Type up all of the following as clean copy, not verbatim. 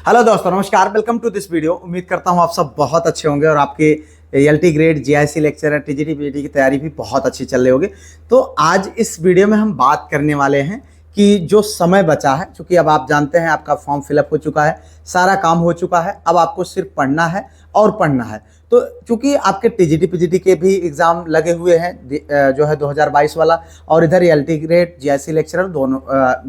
Hello दोस्तों, नमस्कार। Welcome to this video. उम्मीद करता हूँ आप सब बहुत अच्छे होंगे और आपके LT grade, GIC lecturer, TGT PGT की तैयारी भी बहुत अच्छी चल रही होगी। तो आज इस वीडियो में हम बात करने वाले हैं कि जो समय बचा है, क्योंकि अब आप जानते हैं आपका फॉर्म फिलअप हो चुका है, सारा काम हो चुका है, अब आपको सिर्फ पढ़ना है और पढ़ना है। तो चूंकि आपके टीजीटी पीजीटी के भी एग्जाम लगे हुए हैं जो है 2022 वाला, और इधर एलटी ग्रेड, जीआईसी लेक्चरर दोनों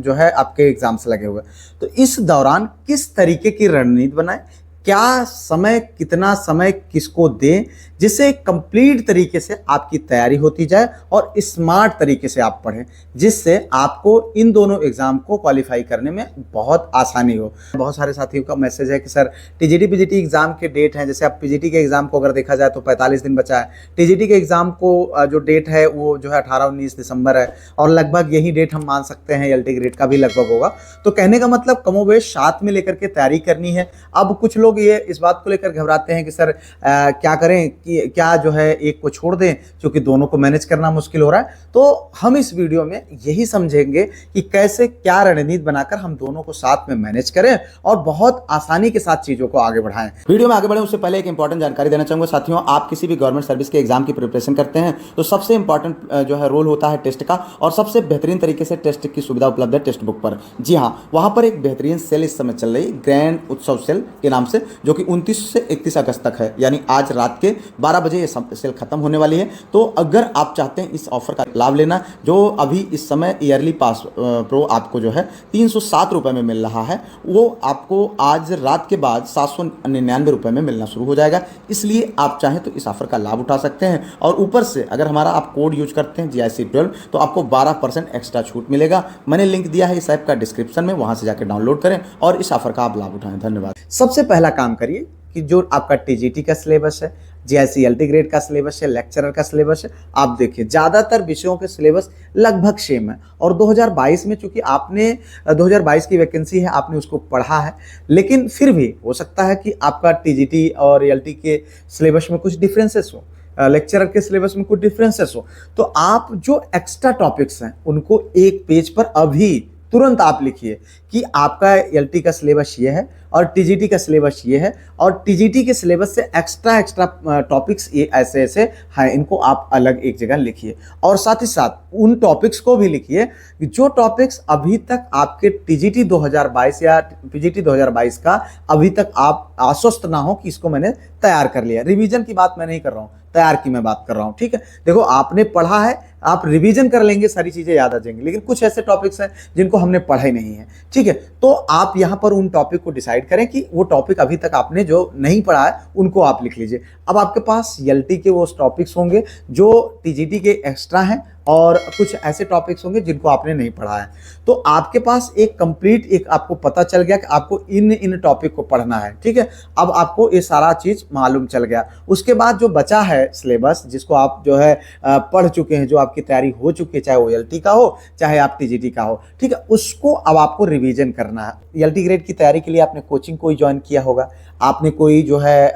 जो है आपके एग्जाम्स लगे हुए। तो इस दौरान किस तरीके की रणनीति बनाएं, क्या समय, कितना समय किसको दें, जिससे कंप्लीट तरीके से आपकी तैयारी होती जाए और स्मार्ट तरीके से आप पढ़ें, जिससे आपको इन दोनों एग्जाम को क्वालिफाई करने में बहुत आसानी हो। बहुत सारे साथियों का मैसेज है कि सर टीजीटी पीजीटी एग्जाम के डेट हैं, जैसे आप पीजीटी के एग्जाम को अगर देखा जाए तो 45 दिन बचा है। टीजीटी के एग्जाम को जो डेट है वो जो है 18-19 दिसंबर है, और लगभग यही डेट हम मान सकते हैं एलटी ग्रेड का भी लगभग होगा। तो कहने का मतलब कमोबेश साथ में लेकर के तैयारी करनी है। अब कुछ लोग ये इस बात को लेकर घबराते हैं कि सर क्या करें, कि क्या जो है एक को छोड़ दें, क्योंकि दोनों को मैनेज करना मुश्किल हो रहा है। तो हम इस वीडियो में यही समझेंगे कि कैसे क्या रणनीति बनाकर हम दोनों को साथ में मैनेज करें और बहुत आसानी के साथ चीजों को आगे बढ़ाएं। वीडियो में आगे बढ़े उससे पहले एक इंपॉर्टेंट जानकारी देना चाहूंगा साथियों। आप किसी भी गवर्नमेंट सर्विस के एग्जाम की प्रिपरेशन करते हैं तो सबसे इंपॉर्टेंट जो है रोल होता है टेस्ट का, और सबसे बेहतरीन तरीके से टेस्ट की सुविधा उपलब्ध है टेक्स्ट बुक पर। जी हाँ, वहां पर एक बेहतरीन सेल इस समय चल रही है, ग्रैंड उत्सव सेल के नाम से, जो कि 29 से 31 अगस्त तक है, यानी आज रात के 12 बजे ये सेल खत्म होने वाली है। तो अगर आप चाहते हैं इस ऑफर का लाभ लेना, जो अभी इस समय ईयरली पास प्रो आपको जो है 307 रुपये में मिल रहा है, वो आपको आज रात के बाद 799 रुपये में मिलना शुरू हो जाएगा। इसलिए आप चाहें तो इस ऑफर का लाभ उठा सकते हैं, और ऊपर से अगर हमारा आप कोड यूज करते हैं GIC12 तो आपको 12% एक्स्ट्रा छूट मिलेगा। मैंने लिंक दिया है इस ऐप का डिस्क्रिप्शन में, वहां से जाकर डाउनलोड करें और इस ऑफर का आप लाभ उठाएं। धन्यवाद। सबसे पहला काम करिए कि जो आपका टीजीटी का सिलेबस है, जीआईसी एलटी ग्रेड का सिलेबस है, लेक्चरर का सिलेबस है, आप देखिए ज़्यादातर विषयों के सिलेबस लगभग सेम है। और 2022 में चूंकि आपने 2022 की वैकेंसी है, आपने उसको पढ़ा है, लेकिन फिर भी हो सकता है कि आपका टीजीटी और एलटी के सिलेबस में कुछ डिफरेंसेस हो, लेक्चरर के सिलेबस में कुछ डिफरेंसेस हो। तो आप जो एक्स्ट्रा टॉपिक्स हैं उनको एक पेज पर अभी तुरंत आप लिखिए कि आपका एलटी का सिलेबस ये है और टीजीटी का सिलेबस ये है, और टीजीटी के सिलेबस से एक्स्ट्रा टॉपिक्स ये ऐसे ऐसे हैं, इनको आप अलग एक जगह लिखिए। और साथ ही साथ उन टॉपिक्स को भी लिखिए जो टॉपिक्स अभी तक आपके टीजीटी 2022 या पीजीटी 2022 का अभी तक आप आश्वस्त ना हो कि इसको मैंने तैयार कर लिया। रिवीजन की बात मैं नहीं कर रहा हूँ, तैयार की मैं बात कर रहा हूं। ठीक है, देखो आपने पढ़ा है, आप रिवीजन कर लेंगे, सारी चीजें याद आ जाएंगी, लेकिन कुछ ऐसे टॉपिक्स हैं जिनको हमने पढ़ा ही नहीं है। ठीक है, तो आप यहां पर उन टॉपिक को डिसाइड करें कि वो टॉपिक अभी तक आपने जो नहीं पढ़ा है उनको आप लिख लीजिए। अब आपके पास एलटी के वो टॉपिक्स होंगे जो टीजीटी के एक्स्ट्रा हैं, और कुछ ऐसे टॉपिक्स होंगे जिनको आपने नहीं पढ़ा है। तो आपके पास एक कंप्लीट एक आपको पता चल गया कि आपको इन टॉपिक को पढ़ना है। ठीक है, अब आपको ये सारा चीज मालूम चल गया। उसके बाद जो बचा है सिलेबस, जिसको आप जो है पढ़ चुके हैं, जो आपकी तैयारी हो चुकी है, चाहे वो एलटी का हो चाहे आप टीजीटी का हो, ठीक है, उसको अब आपको रिवीजन करना है। एलटी ग्रेड की तैयारी के लिए आपने कोचिंग कोई ज्वाइन किया होगा, आपने कोई जो है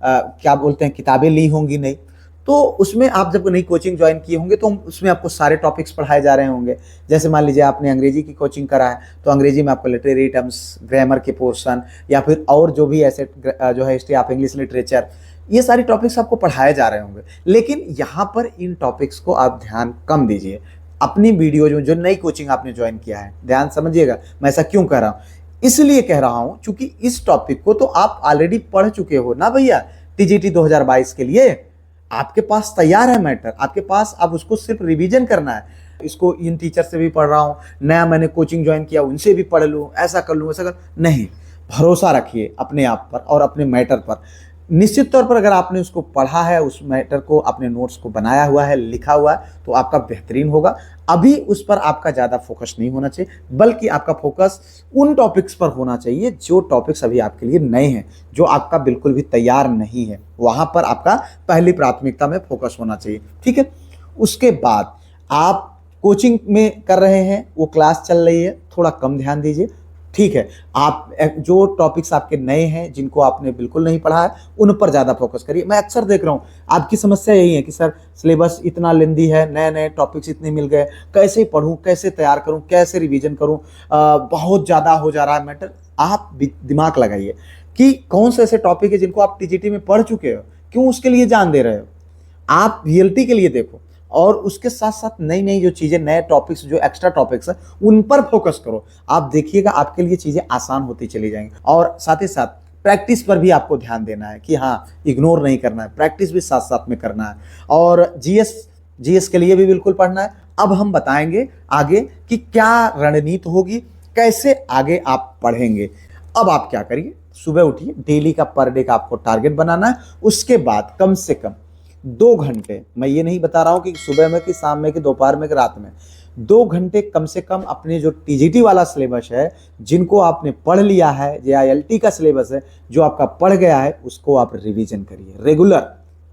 क्या बोलते हैं किताबें ली होंगी, नहीं तो उसमें आप जब नई कोचिंग ज्वाइन किए होंगे तो उसमें आपको सारे टॉपिक्स पढ़ाए जा रहे होंगे। जैसे मान लीजिए आपने अंग्रेजी की कोचिंग करा है, तो अंग्रेजी में आपको लिटरेरी टर्म्स, ग्रामर के पोर्शन, या फिर और जो भी ऐसे जो है हिस्ट्री ऑफ इंग्लिश लिटरेचर, ये सारी टॉपिक्स आपको पढ़ाए जा रहे होंगे। लेकिन यहाँ पर इन टॉपिक्स को आप ध्यान कम दीजिए। अपनी वीडियो जो नई कोचिंग आपने ज्वाइन किया है, ध्यान समझिएगा मैं ऐसा क्यों कह रहा हूँ। इसलिए कह रहा हूँ क्योंकि इस टॉपिक को तो आप ऑलरेडी पढ़ चुके हो ना भैया। टीजीटी 2022 के लिए आपके पास तैयार है मैटर, आपके पास अब उसको सिर्फ रिवीजन करना है। इसको इन टीचर से भी पढ़ रहा हूँ, नया मैंने कोचिंग ज्वाइन किया उनसे भी पढ़ लूँ, ऐसा कर लूँ वैसा कर, नहीं। भरोसा रखिए अपने आप पर और अपने मैटर पर। निश्चित तौर पर अगर आपने उसको पढ़ा है, उस मैटर को, अपने नोट्स को बनाया हुआ है, लिखा हुआ है, तो आपका बेहतरीन होगा। अभी उस पर आपका ज़्यादा फोकस नहीं होना चाहिए, बल्कि आपका फोकस उन टॉपिक्स पर होना चाहिए जो टॉपिक्स अभी आपके लिए नए हैं, जो आपका बिल्कुल भी तैयार नहीं है। वहाँ पर आपका पहली प्राथमिकता में फोकस होना चाहिए। ठीक है, उसके बाद आप कोचिंग में कर रहे हैं, वो क्लास चल रही है, थोड़ा कम ध्यान दीजिए। ठीक है, आप जो टॉपिक्स आपके नए हैं, जिनको आपने बिल्कुल नहीं पढ़ा है, उन पर ज़्यादा फोकस करिए। मैं अक्सर देख रहा हूँ आपकी समस्या यही है कि सर सिलेबस इतना लेंदी है, नए नए टॉपिक्स इतने मिल गए, कैसे पढ़ूँ, कैसे तैयार करूँ, कैसे रिवीजन करूँ, बहुत ज़्यादा हो जा रहा है मैटर। आप दिमाग लगाइए कि कौन से ऐसे टॉपिक है जिनको आप टीजीटी में पढ़ चुके हो, क्यों उसके लिए जान दे रहे हो। आप वीएलटी के लिए देखो और उसके साथ साथ नई नई जो चीजें, नए टॉपिक्स, जो एक्स्ट्रा टॉपिक्स है उन पर फोकस करो। आप देखिएगा आपके लिए चीजें आसान होती चली जाएंगी। और साथ ही साथ प्रैक्टिस पर भी आपको ध्यान देना है कि हाँ, इग्नोर नहीं करना है, प्रैक्टिस भी साथ साथ में करना है। और जीएस के लिए भी बिल्कुल पढ़ना है। अब हम बताएंगे आगे कि क्या रणनीति होगी, कैसे आगे आप पढ़ेंगे। अब आप क्या करिए, सुबह उठिए, डेली का पर डे का आपको टारगेट बनाना है। उसके बाद कम से कम 2 घंटे, मैं ये नहीं बता रहा हूं कि सुबह में कि शाम में कि दोपहर में कि रात में, 2 घंटे कम से कम अपने जो टीजीटी वाला सिलेबस है, जिनको आपने पढ़ लिया है, या एलटी का सिलेबस है जो आपका पढ़ गया है, उसको आप रिवीजन करिए रेगुलर,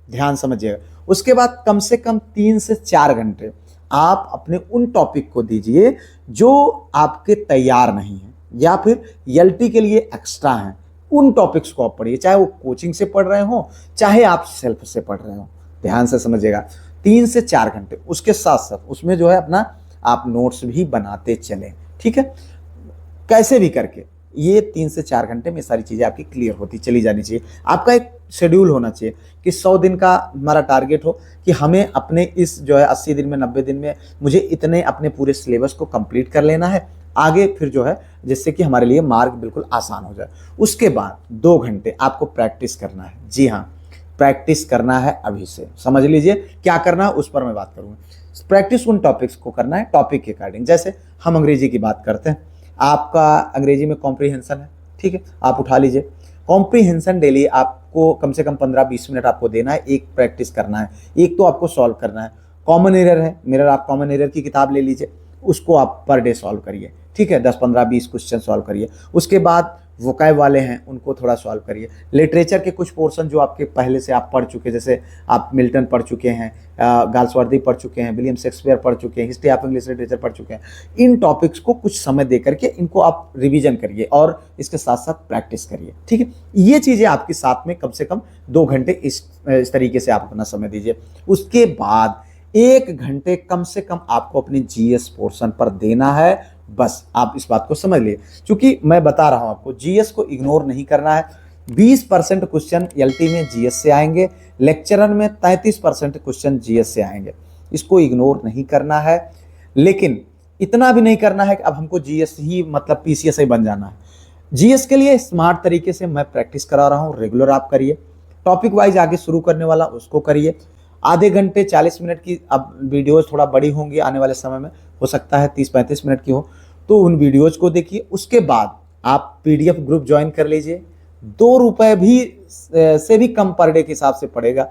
ध्यान समझिएगा। उसके बाद कम से कम 3 से 4 घंटे आप अपने उन टॉपिक को दीजिए जो आपके तैयार नहीं है या फिर एलटी के लिए एक्स्ट्रा हैं। उन टॉपिक्स को आप पढ़िए, चाहे वो कोचिंग से पढ़ रहे हो, चाहे आप सेल्फ से पढ़ रहे हो। ध्यान से समझिएगा, 3 से 4 घंटे। उसके साथ साथ उसमें जो है अपना आप नोट्स भी बनाते चलें, ठीक है। कैसे भी करके ये 3 से 4 घंटे में सारी चीज़ें आपकी क्लियर होती चली जानी चाहिए। आपका एक शेड्यूल होना चाहिए कि 100 दिन का हमारा टारगेट हो कि हमें अपने इस जो है 80 दिन में, 90 दिन में मुझे इतने अपने पूरे सिलेबस को कंप्लीट कर लेना है, आगे फिर जो है जिससे कि हमारे लिए मार्ग बिल्कुल आसान हो जाए। उसके बाद 2 घंटे आपको प्रैक्टिस करना है। जी हाँ, प्रैक्टिस करना है अभी से, समझ लीजिए क्या करना है उस पर मैं बात करूँगा। प्रैक्टिस उन टॉपिक्स को करना है टॉपिक के अकॉर्डिंग। जैसे हम अंग्रेजी की बात करते हैं, आपका अंग्रेजी में कॉम्प्रीहेंशन है, ठीक है, आप उठा लीजिए कॉम्प्रीहेंशन। डेली आपको कम से कम 15-20 मिनट आपको देना है, एक प्रैक्टिस करना है, एक तो आपको सॉल्व करना है। कॉमन एरर है, मिरर, आप कॉमन एरर की किताब ले लीजिए, उसको आप पर डे सॉल्व करिए, ठीक है, 10-15-20 क्वेश्चन सॉल्व करिए। उसके बाद वोकैब वाले हैं उनको थोड़ा सॉल्व करिए। लिटरेचर के कुछ पोर्शन जो आपके पहले से आप पढ़ चुके, जैसे आप मिल्टन पढ़ चुके हैं, गाल्सवर्दी पढ़ चुके हैं, विलियम शेक्सपियर पढ़ चुके हैं, हिस्ट्री ऑफ इंग्लिश लिटरेचर पढ़ चुके हैं, इन टॉपिक्स को कुछ समय दे करके इनको आप रिवीजन करिए और इसके साथ साथ प्रैक्टिस करिए, ठीक है। ये चीज़ें आपके साथ में कम से कम 2 घंटे इस तरीके से आप अपना समय दीजिए। उसके बाद 1 घंटे कम से कम आपको अपने जीएस पोर्शन पर देना है। बस आप इस बात को समझ लिए, क्योंकि मैं बता रहा हूं आपको, जीएस को इग्नोर नहीं करना है। 20% क्वेश्चन एलटी में जीएस से आएंगे, लेक्चरर में 33% क्वेश्चन जीएस से आएंगे। इसको इग्नोर नहीं करना है, लेकिन इतना भी नहीं करना है कि अब हमको जीएस ही मतलब पीसीएस ही बन जाना है। जीएस के लिए स्मार्ट तरीके से मैं प्रैक्टिस करा रहा हूँ, रेगुलर आप करिए। टॉपिक वाइज आगे शुरू करने वाला उसको करिए। आधे घंटे 40 मिनट की अब वीडियोज थोड़ा बड़ी होंगी आने वाले समय में, हो सकता है 30-35 मिनट की हो, तो उन वीडियोज को देखिए। उसके बाद आप पीडीएफ ग्रुप ज्वाइन कर लीजिए। 2 रुपये भी से भी कम पर डे के हिसाब से पड़ेगा।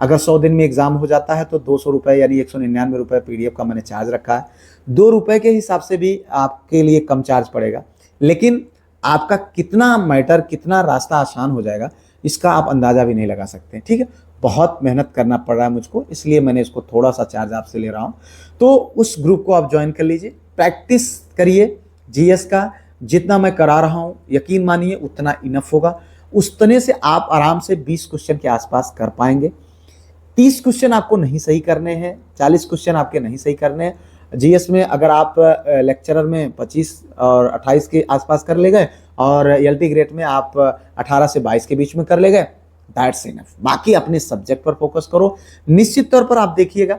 अगर 100 दिन में एग्जाम हो जाता है तो 200 रुपये यानी 199 रुपये पीडीएफ का मैंने चार्ज रखा है। 2 रुपये के हिसाब से भी आपके लिए कम चार्ज पड़ेगा, लेकिन आपका कितना मैटर, कितना रास्ता आसान हो जाएगा इसका आप अंदाज़ा भी नहीं लगा सकते, ठीक है। बहुत मेहनत करना पड़ रहा है मुझको, इसलिए मैंने इसको थोड़ा सा चार्ज आपसे ले रहा हूँ। तो उस ग्रुप को आप ज्वाइन कर लीजिए, प्रैक्टिस करिए जीएस का। जितना मैं करा रहा हूँ यकीन मानिए उतना इनफ होगा। उतने से आप आराम से 20 क्वेश्चन के आसपास कर पाएंगे। 30 क्वेश्चन आपको नहीं सही करने हैं, 40 क्वेश्चन आपके नहीं सही करने हैं। जीएस में अगर आप लेक्चरर में 25 और 28 के आसपास कर ले गए और एलटी ग्रेड में आप 18 से 22 के बीच में कर ले गए, दैट्स इनफ। बाकी अपने सब्जेक्ट पर फोकस करो। निश्चित तौर पर आप देखिएगा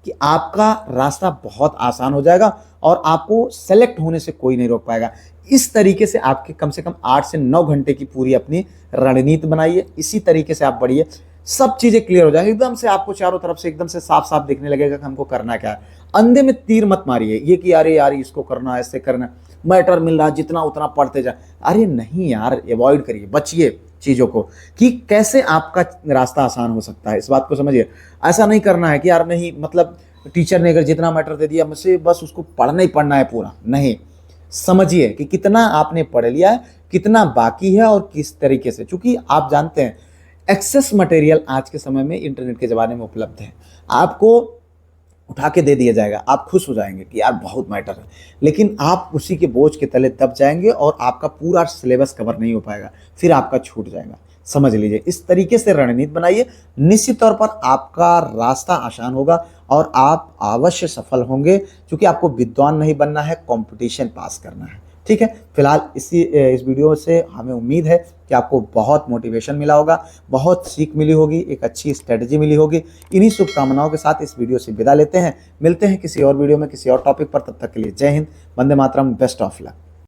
कि आपका रास्ता बहुत आसान हो जाएगा और आपको सेलेक्ट होने से कोई नहीं रोक पाएगा। इस तरीके से आपके कम से कम 8 से 9 घंटे की पूरी अपनी रणनीति बनाइए। इसी तरीके से आप बढ़िए, सब चीजें क्लियर हो जाएंगी। एकदम से आपको चारों तरफ से एकदम से साफ साफ दिखने लगेगा कि हमको करना क्या है। अंधे में तीर मत मारिए ये कि अरे यार इसको करना, ऐसे करना, मैटर मिल रहा जितना उतना पढ़ते जा। अरे नहीं यार, अवॉइड करिए, बचिए चीज़ों को कि कैसे आपका रास्ता आसान हो सकता है, इस बात को समझिए। ऐसा नहीं करना है कि यार नहीं, मतलब टीचर ने अगर जितना मैटर दे दिया मुझसे बस उसको पढ़ना ही पढ़ना है पूरा। नहीं, समझिए कि कितना आपने पढ़ लिया है, कितना बाकी है और किस तरीके से। चूंकि आप जानते हैं एक्सेस मटेरियल आज के समय में इंटरनेट के ज़माने में उपलब्ध है, आपको उठा के दे दिया जाएगा, आप खुश हो जाएंगे कि यार बहुत मैटर है, लेकिन आप उसी के बोझ के तले दब जाएंगे और आपका पूरा सिलेबस कवर नहीं हो पाएगा, फिर आपका छूट जाएगा। समझ लीजिए, इस तरीके से रणनीति बनाइए, निश्चित तौर पर आपका रास्ता आसान होगा और आप अवश्य सफल होंगे। क्योंकि आपको विद्वान नहीं बनना है, कंपटीशन पास करना है। ठीक है, फिलहाल इस वीडियो से हमें उम्मीद है कि आपको बहुत मोटिवेशन मिला होगा, बहुत सीख मिली होगी, एक अच्छी स्ट्रेटजी मिली होगी। इन्हीं शुभकामनाओं के साथ इस वीडियो से विदा लेते हैं। मिलते हैं किसी और वीडियो में किसी और टॉपिक पर, तब तक के लिए जय Hind, Vande Mataram, best of luck.